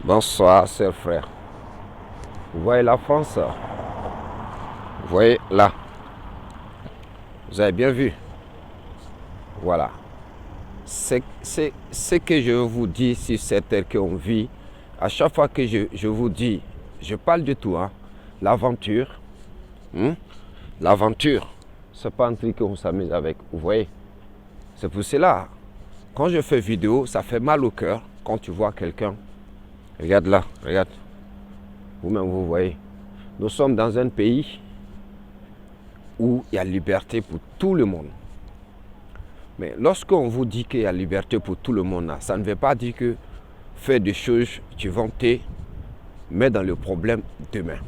Bonsoir, chers frères. Vous voyez la France? Vous voyez là? Vous avez bien vu? Voilà. C'est ce que je vous dis sur cette terre qu'on vit. À chaque fois que je vous dis, je parle de tout, hein? L'aventure. L'aventure, c'est pas un truc qu'on s'amuse avec. Vous voyez? C'est pour cela, quand je fais vidéo, ça fait mal au cœur quand tu vois quelqu'un. Regarde là, regarde. Vous-même, vous voyez. Nous sommes dans un pays où il y a liberté pour tout le monde. Mais lorsqu'on vous dit qu'il y a liberté pour tout le monde, ça ne veut pas dire que faire des choses qui vont te mettre dans le problème demain.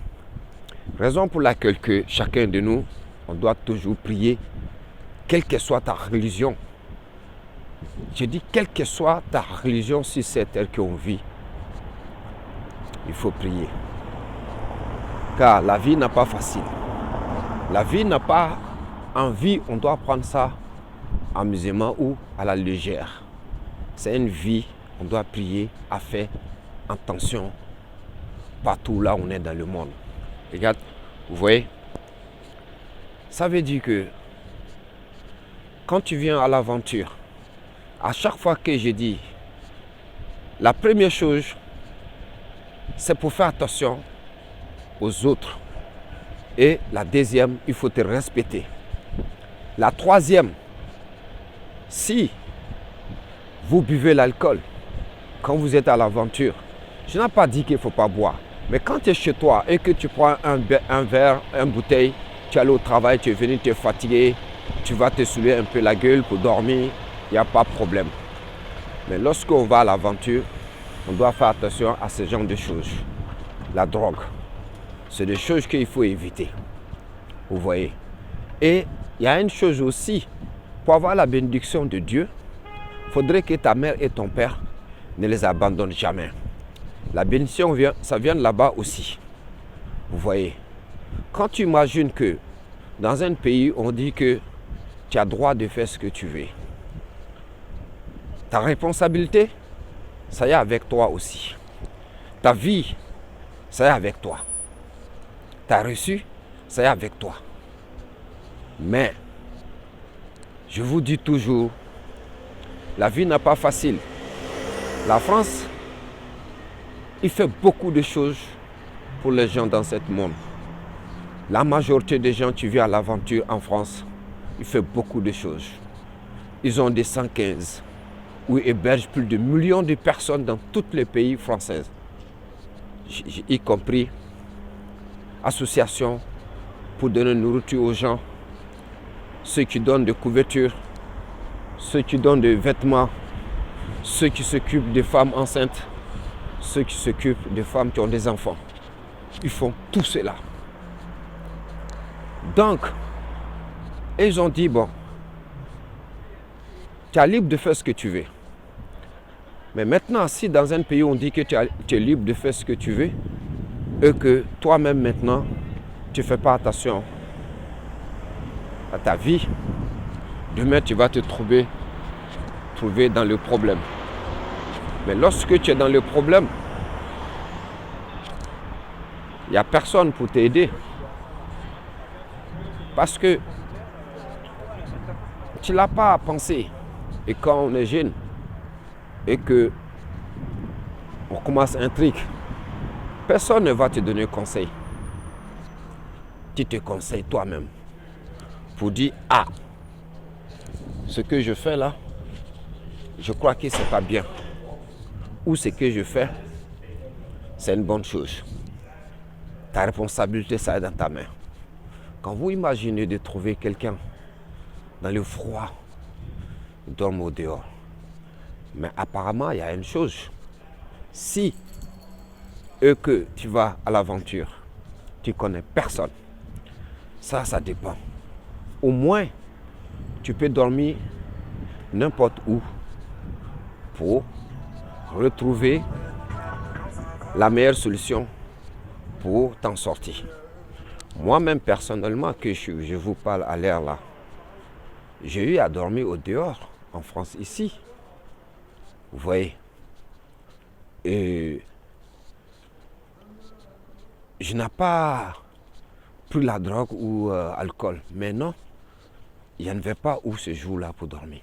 Raison pour laquelle que chacun de nous, on doit toujours prier, quelle que soit ta religion. Je dis, quelle que soit ta religion sur cette terre qu'on vit, il faut prier. Car la vie n'est pas facile. La vie n'a pas envie, on doit prendre ça amusément ou à la légère. C'est une vie, on doit prier, à faire attention partout là où on est dans le monde. Regarde, vous voyez, ça veut dire que quand tu viens à l'aventure, à chaque fois que je dis, la première chose, c'est pour faire attention aux autres. Et la deuxième, il faut te respecter. La troisième, si vous buvez l'alcool quand vous êtes à l'aventure, je n'ai pas dit qu'il ne faut pas boire. Mais quand tu es chez toi et que tu prends un verre, une bouteille, tu es allé au travail, tu es venu, tu es fatigué, tu vas te soulever un peu la gueule pour dormir, il n'y a pas de problème. Mais lorsqu'on va à l'aventure, on doit faire attention à ce genre de choses. La drogue, c'est des choses qu'il faut éviter. Vous voyez. Et il y a une chose aussi, pour avoir la bénédiction de Dieu, il faudrait que ta mère et ton père ne les abandonnent jamais. La bénédiction, ça vient de là-bas aussi. Vous voyez. Quand tu imagines que dans un pays, on dit que tu as droit de faire ce que tu veux. Ta responsabilité, ça y est avec toi aussi. Ta vie, ça y est avec toi. Tu as reçu, ça y est avec toi. Mais, je vous dis toujours, la vie n'est pas facile. La France, il fait beaucoup de choses pour les gens dans ce monde. La majorité des gens qui vivent à l'aventure en France, ils font beaucoup de choses. Ils ont des 115 où ils hébergent plus de millions de personnes dans tous les pays français, y compris associations pour donner nourriture aux gens, ceux qui donnent des couvertures, ceux qui donnent des vêtements, ceux qui s'occupent des femmes enceintes, ceux qui s'occupent des femmes qui ont des enfants. Ils font tout cela. Donc, ils ont dit, bon, tu es libre de faire ce que tu veux. Mais maintenant, si dans un pays on dit que tu es libre de faire ce que tu veux, et que toi-même maintenant, tu ne fais pas attention à ta vie, demain tu vas te trouver dans le problème. Mais lorsque tu es dans le problème, il n'y a personne pour t'aider. Parce que tu ne l'as pas pensé. Et quand on est jeune et que on commence un truc, personne ne va te donner conseil. Tu te conseilles toi-même pour dire, ah, ce que je fais là, je crois que c'est pas bien. Ou ce que je fais, c'est une bonne chose. Ta responsabilité, ça est dans ta main. Quand vous imaginez de trouver quelqu'un dans le froid, il dorme au dehors. Mais apparemment, il y a une chose. Si que tu vas à l'aventure, tu connais personne, ça dépend. Au moins, tu peux dormir n'importe où pour retrouver la meilleure solution pour t'en sortir. Moi-même, personnellement, que je vous parle à l'air là, j'ai eu à dormir au dehors, en France, ici. Vous voyez. Et je n'ai pas pris la drogue ou alcool. Mais non, je ne vais pas où ce jour-là pour dormir.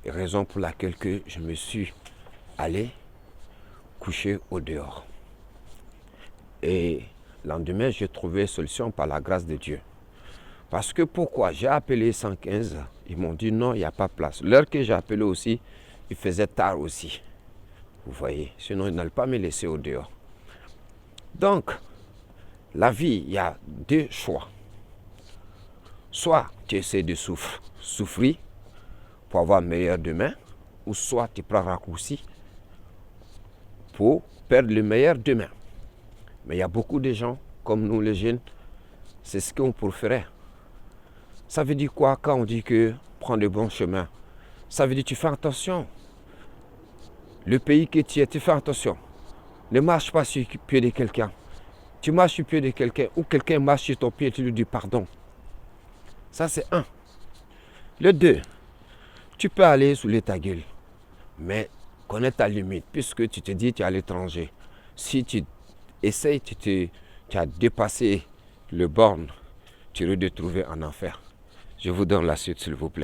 Et raison pour laquelle que je me suis allé coucher au dehors. Et le lendemain, j'ai trouvé solution par la grâce de Dieu. Parce que pourquoi? J'ai appelé 115, ils m'ont dit non, il n'y a pas de place. L'heure que j'ai appelé aussi, il faisait tard aussi. Vous voyez, sinon ils n'allaient pas me laisser au dehors. Donc, la vie, il y a deux choix. Soit tu essaies de souffrir pour avoir un meilleur demain, ou soit tu prends raccourci pour perdre le meilleur demain. Mais il y a beaucoup de gens, comme nous les jeunes, c'est ce qu'on préférait. Ça veut dire quoi quand on dit que prends le bon chemin? Ça veut dire que tu fais attention. Le pays que tu es, tu fais attention. Ne marche pas sur le pied de quelqu'un. Tu marches sur le pied de quelqu'un ou quelqu'un marche sur ton pied et tu lui dis pardon. Ça, c'est un. Le deux, tu peux aller sous ta gueule, mais connais ta limite puisque tu te dis que tu es à l'étranger. Si tu essayes, tu as dépassé le borne, tu risques de trouver en enfer. Je vous donne la suite, s'il vous plaît.